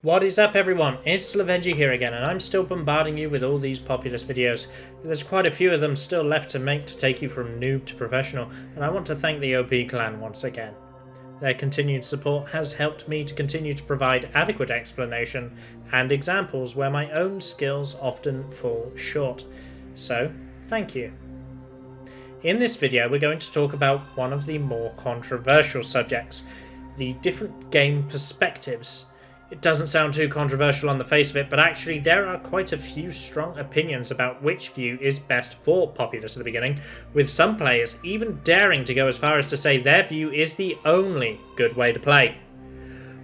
What is up everyone, it's Lovenji here again, and I'm still bombarding you with all these Populous videos. There's quite a few of them still left to make to take you from noob to professional, and I want to thank the OP clan once again. Their continued support has helped me to continue to provide adequate explanation and examples where my own skills often fall short. So, thank you. In this video we're going to talk about one of the more controversial subjects, the different game perspectives. It doesn't sound too controversial on the face of it, but actually there are quite a few strong opinions about which view is best for Populous at the beginning, with some players even daring to go as far as to say their view is the only good way to play.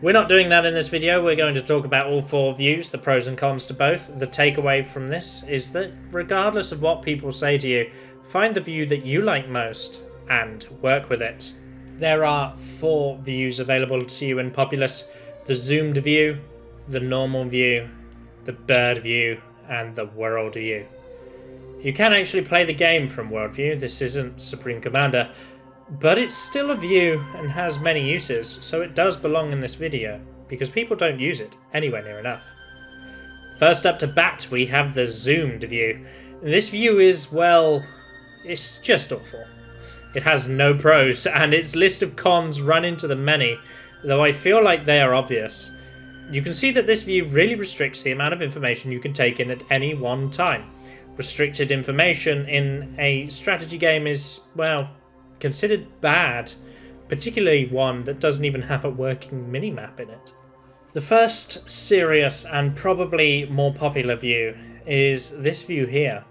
We're not doing that in this video. We're going to talk about all four views, the pros and cons to both. The takeaway from this is that regardless of what people say to you, find the view that you like most and work with it. There are four views available to you in Populous: the zoomed view, the normal view, the bird view, and the world view. You can actually play the game from world view. This isn't Supreme Commander, but it's still a view and has many uses, so it does belong in this video, because people don't use it anywhere near enough. First up to bat, we have the zoomed view. This view is, well, it's just awful. It has no pros, and its list of cons run into the many, though I feel like they are obvious. You can see that this view really restricts the amount of information you can take in at any one time. Restricted information in a strategy game is, well, considered bad, particularly one that doesn't even have a working minimap in it. The first serious and probably more popular view is this view here.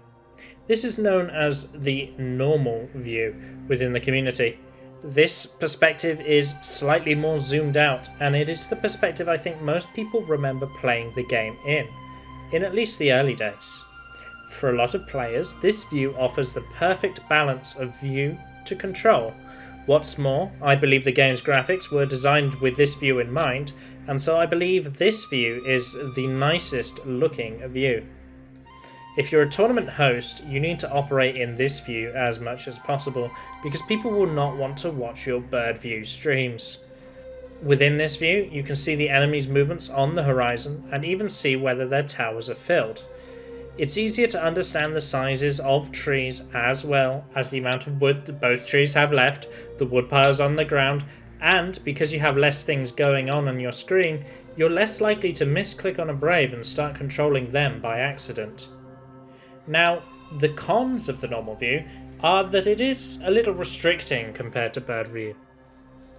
This is known as the normal view within the community. This perspective is slightly more zoomed out, and it is the perspective I think most people remember playing the game in at least the early days. For a lot of players, this view offers the perfect balance of view to control. What's more, I believe the game's graphics were designed with this view in mind, and so I believe this view is the nicest looking view. If you're a tournament host, you need to operate in this view as much as possible, because people will not want to watch your bird view streams. Within this view, you can see the enemy's movements on the horizon and even see whether their towers are filled. It's easier to understand the sizes of trees as well as the amount of wood that both trees have left, the wood piles on the ground, and because you have less things going on your screen, you're less likely to misclick on a brave and start controlling them by accident. Now, the cons of the normal view are that it is a little restricting compared to bird view,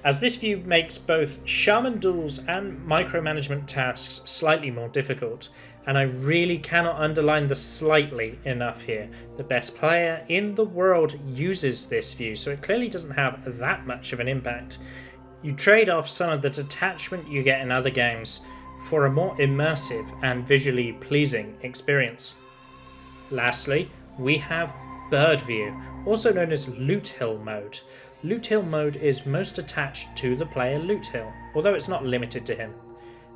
as this view makes both shaman duels and micromanagement tasks slightly more difficult, and I really cannot underline the slightly enough here. The best player in the world uses this view, so it clearly doesn't have that much of an impact. You trade off some of the detachment you get in other games for a more immersive and visually pleasing experience. Lastly, we have bird view, also known as loot hill mode. Loot hill mode is most attached to the player Loot Hill, although it's not limited to him.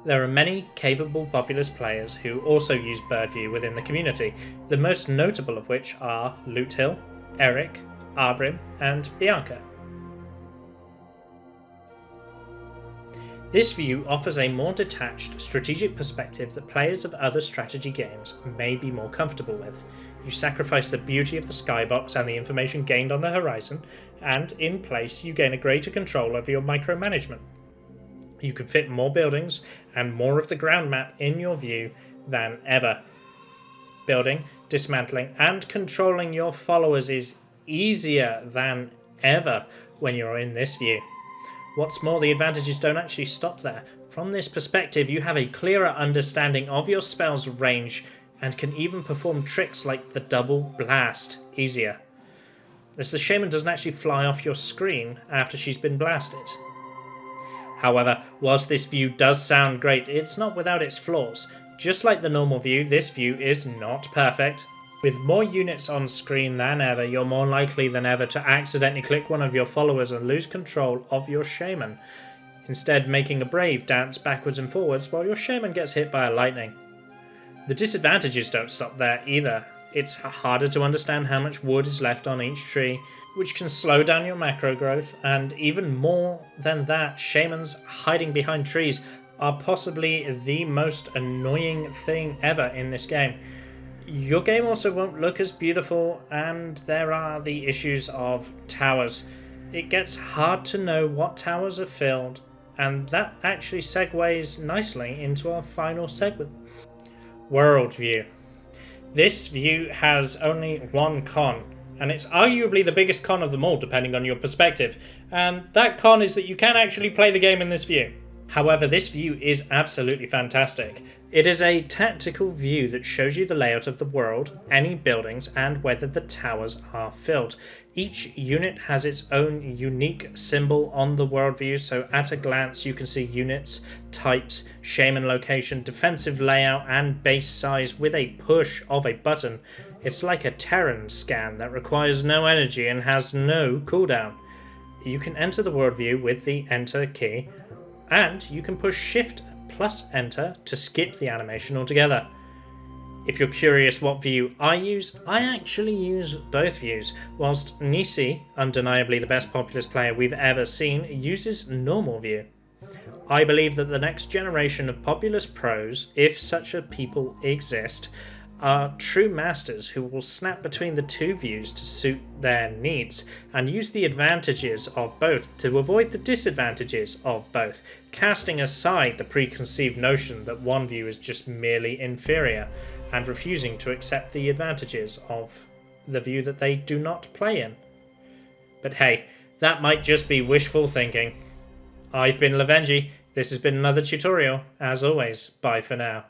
There are many capable Populous players who also use bird view within the community, the most notable of which are Loot Hill, Eric, Arbrim, and Bianca. This view offers a more detached, strategic perspective that players of other strategy games may be more comfortable with. You sacrifice the beauty of the skybox and the information gained on the horizon, and in place you gain a greater control over your micromanagement. You can fit more buildings and more of the ground map in your view than ever. Building, dismantling, and controlling your followers is easier than ever when you're in this view. What's more, the advantages don't actually stop there. From this perspective, you have a clearer understanding of your spell's range and can even perform tricks like the double blast easier, as the shaman doesn't actually fly off your screen after she's been blasted. However, whilst this view does sound great, it's not without its flaws. Just like the normal view, this view is not perfect. With more units on screen than ever, you're more likely than ever to accidentally click one of your followers and lose control of your shaman, instead making a brave dance backwards and forwards while your shaman gets hit by a lightning. The disadvantages don't stop there either. It's harder to understand how much wood is left on each tree, which can slow down your macro growth, and even more than that, shamans hiding behind trees are possibly the most annoying thing ever in this game. Your game also won't look as beautiful, and there are the issues of towers. It gets hard to know what towers are filled, and that actually segues nicely into our final segment. World view. This view has only one con, and it's arguably the biggest con of them all depending on your perspective, and that con is that you can actually play the game in this view. However, this view is absolutely fantastic. It is a tactical view that shows you the layout of the world, any buildings, and whether the towers are filled. Each unit has its own unique symbol on the world view, so at a glance you can see units, types, shaman location, defensive layout, and base size with a push of a button. It's like a Terran scan that requires no energy and has no cooldown. You can enter the world view with the enter key, and you can push shift plus enter to skip the animation altogether. If you're curious what view I use, I actually use both views, whilst Nisi, undeniably the best Populous player we've ever seen, uses normal view. I believe that the next generation of Populous pros, if such a people exist, are true masters who will snap between the two views to suit their needs and use the advantages of both to avoid the disadvantages of both, casting aside the preconceived notion that one view is just merely inferior and refusing to accept the advantages of the view that they do not play in. But hey, that might just be wishful thinking. I've been Lovenji, this has been another tutorial. As always, bye for now.